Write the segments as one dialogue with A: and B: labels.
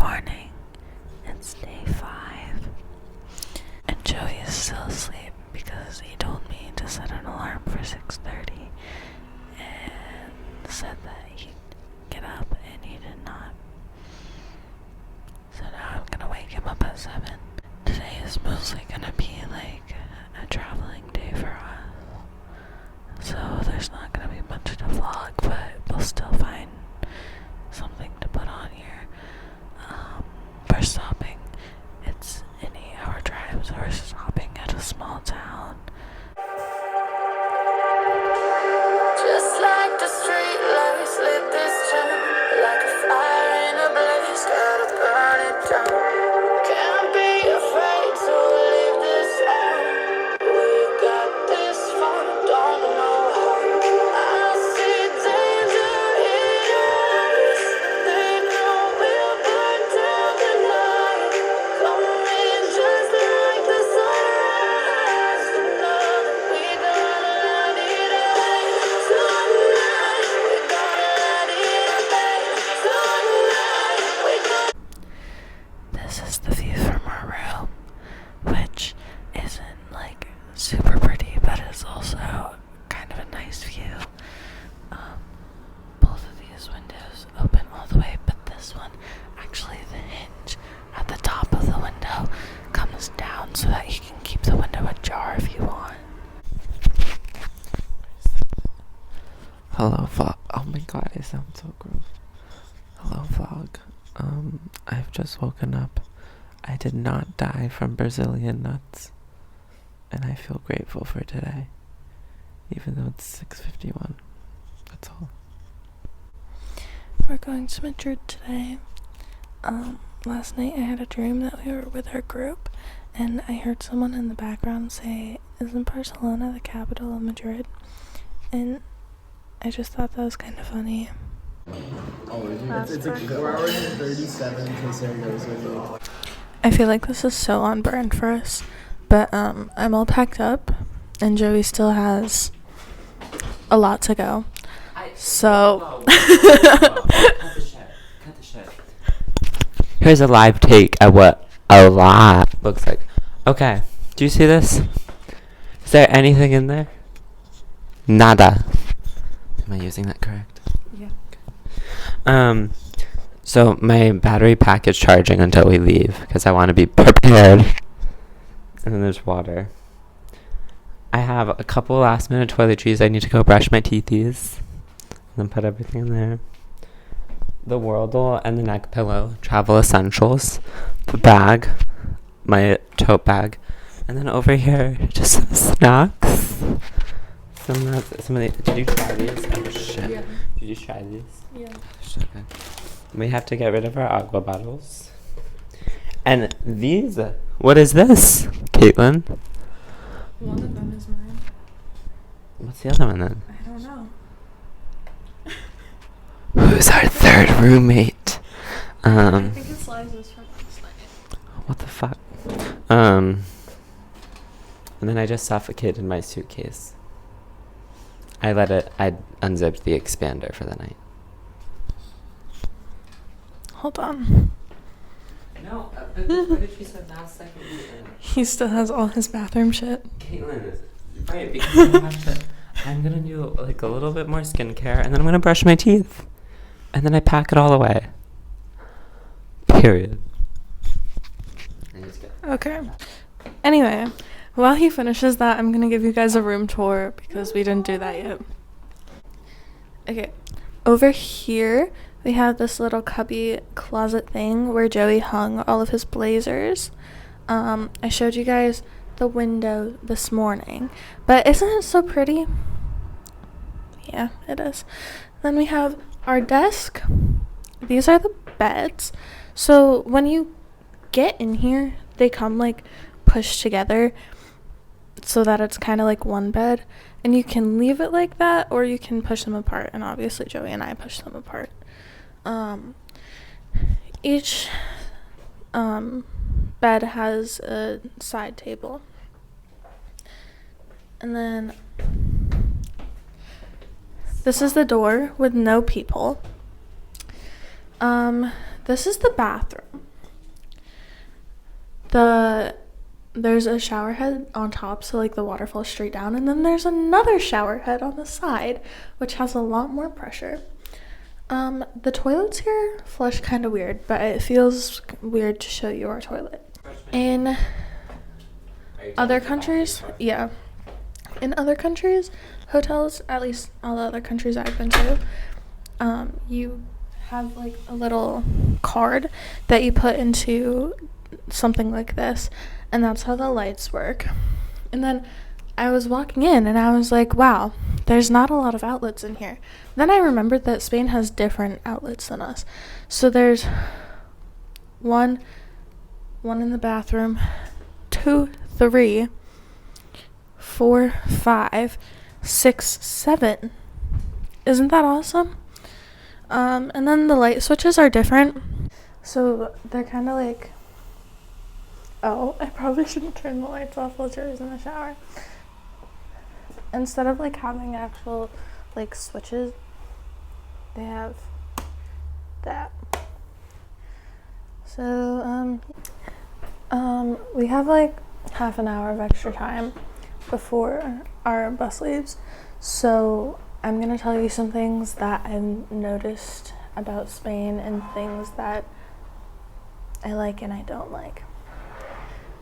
A: morning. It's day 5. And Joey is still asleep because he told me to set an alarm for 6:30 and said that he'd get up, and he did not. So now I'm gonna wake him up at 7. Today is mostly gonna be like a traveling day for us. So there's not gonna be much to vlog, but we'll still find something to put on here. We're stopping. It's an 8-hour drive, so we're stopping at a small town.
B: Just like the street lights lit this town, like a fire in a blaze, gotta burn it down. Can't be afraid to leave this out. We got this far, don't know how. I see danger in your eyes. They know we'll burn down the night. Coming just like the sunrise. You know that we gonna light it up. Tonight, we gonna light it up. Tonight, we gonna.
A: This is the view from our room, which isn't like super pretty, but it's also kind of a nice view. Both of these windows open all the way, but this one, actually the hinge at the top of the window comes down so that you can keep the window ajar if you want.
C: Hello, vlog. Oh my god, I sound so gross. Hello, vlog. I've just woken up. I did not die from Brazilian nuts. And I feel grateful for today. Even though it's 6:51. That's all.
A: We're going to Madrid today. Last night I had a dream that we were with our group, and I heard someone in the background say, "Isn't Barcelona the capital of Madrid?" And I just thought that was kind of funny.
D: It's like 4 hours and 37 to Zaragoza.
A: I feel like this is so on brand for us, but I'm all packed up, and Joey still has a lot to go. So
C: Cut the shit. Here's a live take at what a lot looks like. Okay, do you see this? Is there anything in there? Nada. Am I using that correct?
A: yeah.
C: So my battery pack is charging until we leave because I want to be prepared. And then there's water. I have a couple last minute toiletries. I need to go brush my teethies. And then put everything in there. The Wordle and the neck pillow. Travel essentials. The bag. My tote bag. And then over here, just some snacks. Some of the, did you try these? Oh shit.
A: Yeah.
C: Did you try these?
A: Yeah.
C: Okay. We have to get rid of our agua bottles. And these, what is this, Caitlin?
A: One of them is mine.
C: What's the other one then?
A: I don't know.
C: Who's our third roommate?
A: I think it's Liza's from last night.
C: What the fuck? And then I just suffocated my suitcase. I unzipped the expander for the night.
A: Hold on.
C: No, but what did you say last second?
A: He still has all his bathroom shit.
C: Caitlin is right because I'm gonna do like a little bit more skincare, and then I'm gonna brush my teeth, and then I pack it all away. Period.
A: Okay. Anyway, while he finishes that, I'm gonna give you guys a room tour because we didn't do that yet. Okay. Over here, we have this little cubby closet thing where Joey hung all of his blazers. I showed you guys the window this morning, but isn't it so pretty? Yeah, it is. Then we have our desk. These are the beds. So when you get in here, they come like pushed together so that it's kind of like one bed, and you can leave it like that or you can push them apart, and obviously Joey and I push them apart. Each bed has a side table, and then this is the door with no people. this is the bathroom. There's a shower head on top, so like the water falls straight down, and then there's another shower head on the side, which has a lot more pressure. The toilets here flush kind of weird, but it feels weird to show you our toilet. In other countries, hotels, at least all the other countries I've been to, you have like a little card that you put into something like this, and that's how the lights work. And then I was walking in and I was like, wow, there's not a lot of outlets in here. Then I remembered that Spain has different outlets than us. So there's one in the bathroom, 2, 3, 4, 5, 6, 7. Isn't that awesome? And then the light switches are different. So they're kind of like, oh, I probably shouldn't turn the lights off while Jerry's in the shower. Instead of like having actual like switches, they have that. So we have like half an hour of extra time before our bus leaves, so I'm gonna tell you some things that I've noticed about Spain and things that I like and I don't like.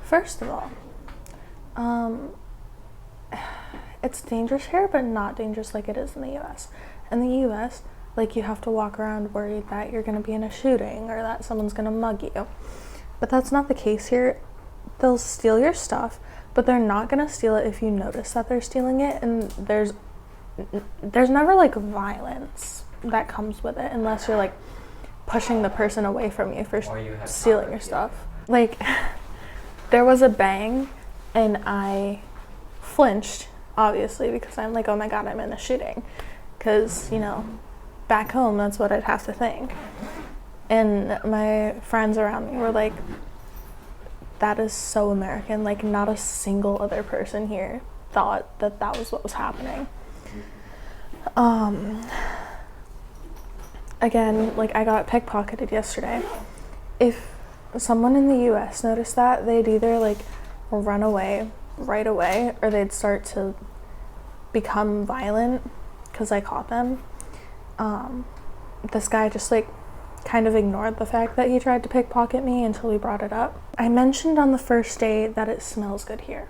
A: First of all, it's dangerous here, but not dangerous like it is in the US. In the US, like, you have to walk around worried that you're gonna be in a shooting or that someone's gonna mug you. But that's not the case here. They'll steal your stuff, but they're not gonna steal it if you notice that they're stealing it, and there's never like violence that comes with it unless you're like pushing the person away from you for stealing your stuff. Like, there was a bang and I flinched, obviously, because I'm like, oh my god, I'm in a shooting, because, you know, back home that's what I'd have to think. And my friends around me were like, that is so American. Like, not a single other person here thought that that was what was happening. Again, like, I got pickpocketed yesterday. If someone in the US noticed that, they'd either like run away right away, or they'd start to become violent because I caught them. This guy just like kind of ignored the fact that he tried to pickpocket me until we brought it up. I mentioned on the first day that it smells good here.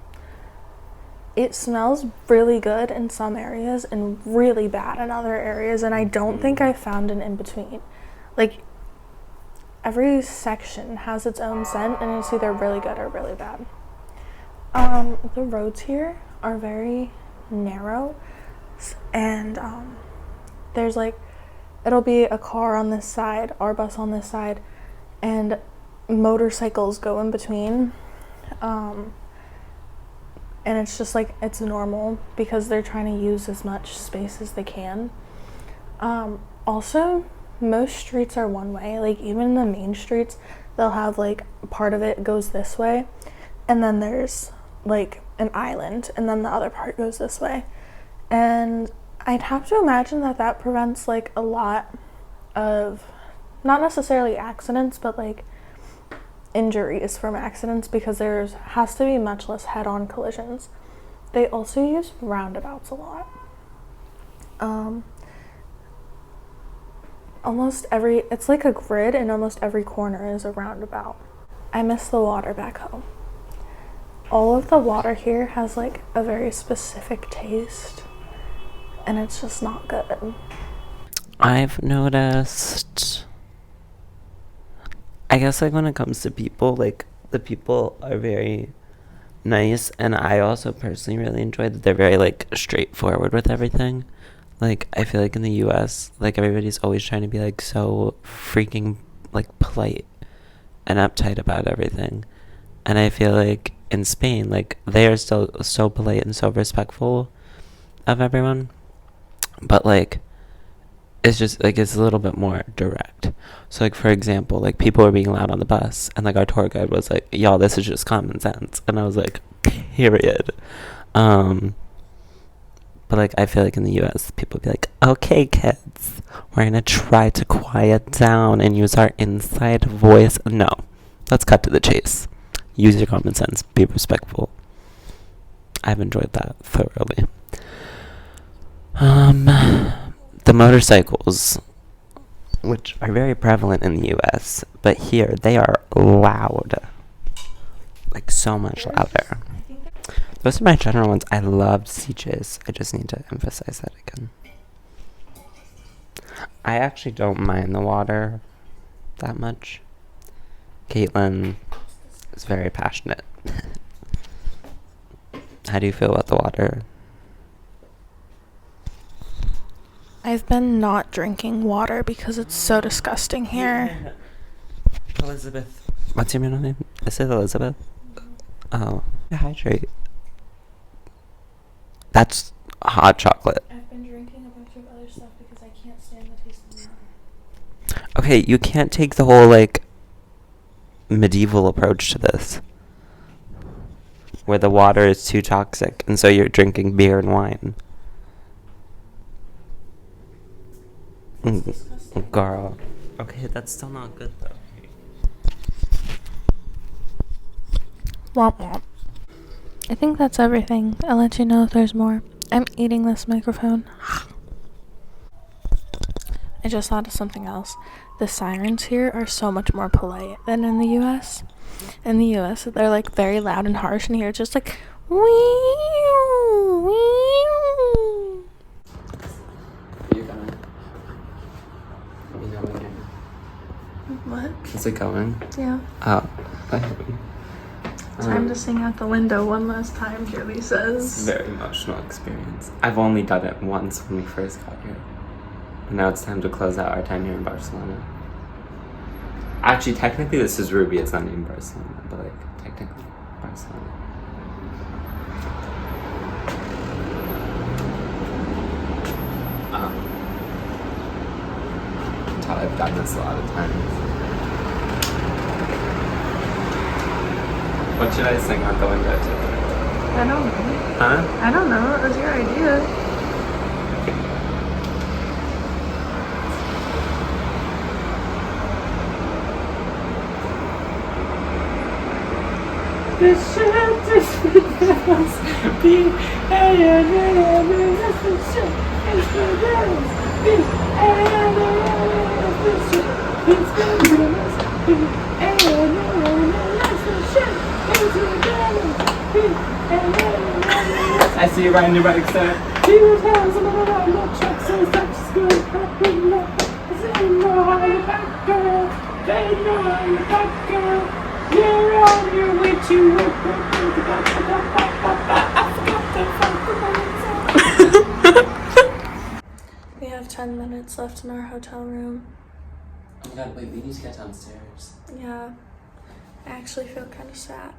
A: It smells really good in some areas and really bad in other areas, and I don't think I found an in-between. Like, every section has its own scent, and it's either really good or really bad. The roads here are very narrow, and there's like, it'll be a car on this side, our bus on this side, and motorcycles go in between. And it's just like, it's normal because they're trying to use as much space as they can. Also, most streets are one way. Like, even the main streets, they'll have like part of it goes this way, and then there's like an island, and then the other part goes this way. And I'd have to imagine that that prevents like a lot of, not necessarily accidents, but like injuries from accidents, because there has to be much less head-on collisions. They also use roundabouts a lot. It's like a grid, and almost every corner is a roundabout. I miss the water back home. All of the water here has like a very specific taste, and it's just not good.
C: I've noticed, I guess, like, when it comes to people, like, the people are very nice, and I also personally really enjoy that they're very like straightforward with everything. Like, I feel like in the US, like, everybody's always trying to be like so freaking like polite and uptight about everything, and I feel like in Spain, like, they are still so polite and so respectful of everyone, but like, it's just like, it's a little bit more direct. So like, for example, like, people were being loud on the bus, and like, our tour guide was like, y'all, this is just common sense. And I was like, period. But like, I feel like in the US, people be like, okay, kids, We're gonna try to quiet down and use our inside voice. No, let's cut to the chase. Use your common sense. Be respectful. I've enjoyed that thoroughly. The motorcycles, which are very prevalent in the US, but here they are loud. Like so much louder. Those are my general ones. I loved CJ's. I just need to emphasize that again. I actually don't mind the water that much. Caitlin is very passionate. How do you feel about the water?
A: I've been not drinking water because it's so disgusting here.
C: Elizabeth. What's your middle name? Is it Elizabeth? Oh. Hydrate. That's hot chocolate.
A: I've been drinking a bunch of other stuff because I can't stand the taste of water.
C: Okay, you can't take the whole, like, medieval approach to this. Where the water is too toxic, and so you're drinking beer and wine. Girl. Okay, that's still not good, though.
A: Womp womp. I think that's everything. I'll let you know if there's more. I'm eating this microphone. I just thought of something else. The sirens here are so much more polite than in the US. In the US, they're like very loud and harsh, and here it's just like wee wee.
C: You're going. You know
A: What?
C: Is it going?
A: Yeah.
C: Oh.
A: Time to sing out the window one last time, Joey says.
C: Very emotional experience. I've only done it once when we first got here. And now it's time to close out our time here in Barcelona. Actually, technically this is Ruby, it's not even Barcelona, but like, technically Barcelona. I've done this a lot of times. What should I sing out the window to?
A: I don't know.
C: Huh?
A: I don't know. It was your idea.
C: The shelters be I see you riding your bike, sir. They know I'm the back girl. You're on your way to work.
A: We have 10 minutes left in our hotel room.
C: Oh my god, wait, we need to get downstairs.
A: Yeah. I actually feel kind of sad.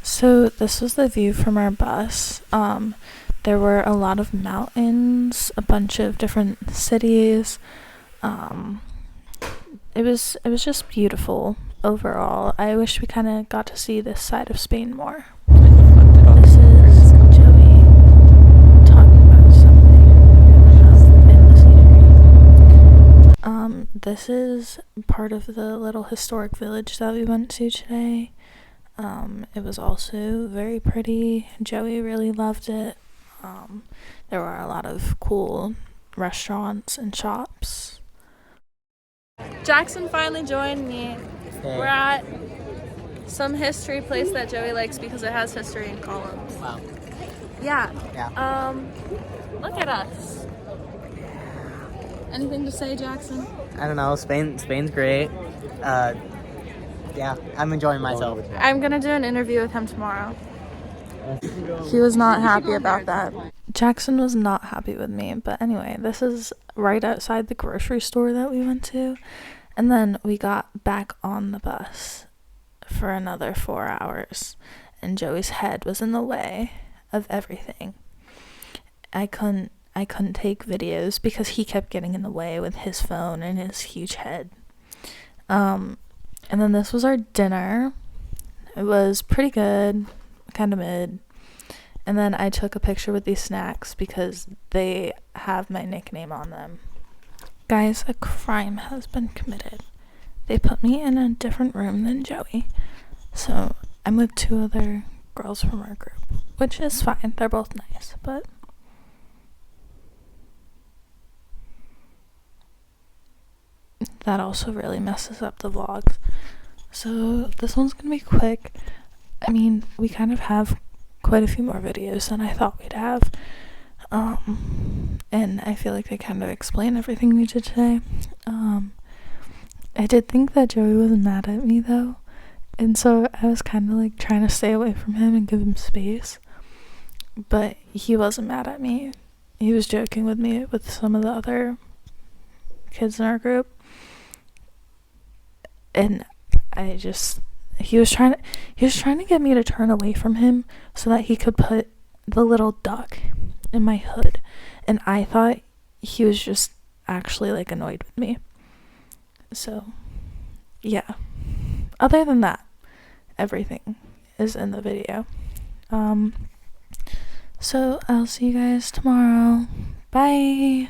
A: So this was the view from our bus. There were a lot of mountains, a bunch of different cities. It was just beautiful overall. I wish we kind of got to see this side of Spain more. This is Joey talking about something in the scenery. This is part of the little historic village that we went to today. It was also very pretty. Joey really loved it. There were a lot of cool restaurants and shops. Jackson finally joined me.
E: Hey.
A: We're at some history place that Joey likes because it has history in columns.
E: Wow.
A: Yeah.
E: Yeah.
A: Look at us. Anything to say, Jackson?
E: I don't know. Spain's great. Yeah, I'm enjoying myself.
A: I'm gonna do an interview with him tomorrow. He was not happy about that. Jackson was not happy with me, but anyway, this is right outside the grocery store that we went to, and then we got back on the bus for another 4 hours, and Joey's head was in the way of everything. I couldn't take videos because he kept getting in the way with his phone and his huge head. And then this was our dinner. It was pretty good, kind of mid. And then I took a picture with these snacks because they have my nickname on them. Guys, a crime has been committed. They put me in a different room than Joey. So I'm with 2 other girls from our group, which is fine. They're both nice, but that also really messes up the vlogs. So this one's gonna be quick. I mean, we kind of have quite a few more videos than I thought we'd have. And I feel like they kind of explain everything we did today. I did think that Joey was mad at me though. And so I was kind of like trying to stay away from him and give him space. But he wasn't mad at me. He was joking with me with some of the other kids in our group. And he was trying to get me to turn away from him so that he could put the little duck in my hood. And I thought he was just actually like annoyed with me. So yeah. Other than that, everything is in the video. So I'll see you guys tomorrow. Bye.